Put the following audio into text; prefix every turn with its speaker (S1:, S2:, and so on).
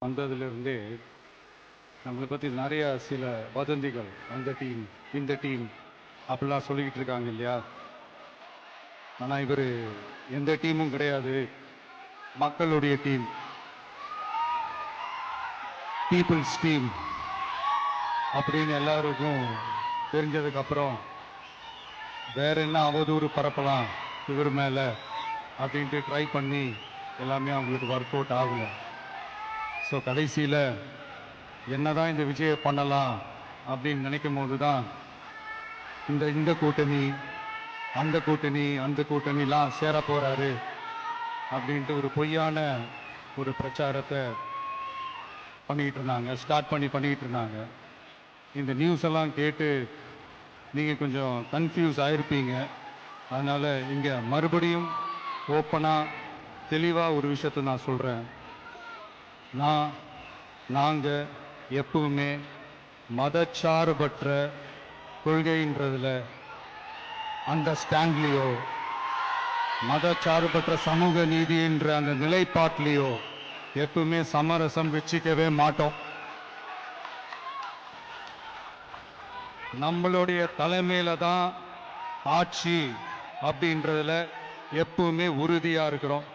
S1: வந்ததுலேருந்தே நம்மளை பற்றி நிறைய சில வதந்திகள், அந்த டீம் இந்த டீம் அப்படிலாம் சொல்லிக்கிட்டு இருக்காங்க இல்லையா. ஆனால் இவர் எந்த டீமும் கிடையாது, மக்களுடைய டீம், பீப்புள்ஸ் டீம் அப்படின்னு எல்லாருக்கும் தெரிஞ்சதுக்கப்புறம் வேற என்ன அவதூறு பரப்பலாம் இவர் மேலே அப்படின்ட்டு ட்ரை பண்ணி எல்லாமே அவங்களுக்கு ஒர்க் அவுட் ஆகலை. ஸோ கடைசியில் என்னதான் இந்த விஜயை பண்ணலாம் அப்படின்னு நினைக்கும் போது தான் இந்த கூட்டணி அந்த கூட்டணிலாம் சேர போகிறாரு அப்படின்ட்டு ஒரு பொய்யான ஒரு பிரச்சாரத்தை பண்ணிக்கிட்டு இருந்தாங்க. இந்த நியூஸ் எல்லாம் கேட்டு நீங்கள் கொஞ்சம் கன்ஃபியூஸ் ஆகிருப்பீங்க. அதனால் இங்கே மறுபடியும் ஓப்பனாக தெளிவாக ஒரு விஷயத்தை நான் சொல்கிறேன். நாங்கள் எப்பவுமே மதச்சார்பற்ற கொள்கைன்றதில், அந்த ஸ்டாண்ட்லேயோ, மதச்சார்பற்ற சமூக நீதின்ற அந்த நிலைப்பாட்டிலேயோ எப்பவுமே சமரசம் வச்சுக்கவே மாட்டோம். நம்மளுடைய தலைமையில தான் ஆட்சி அப்படின்றதுல எப்பவுமே உறுதியாக இருக்கிறோம்.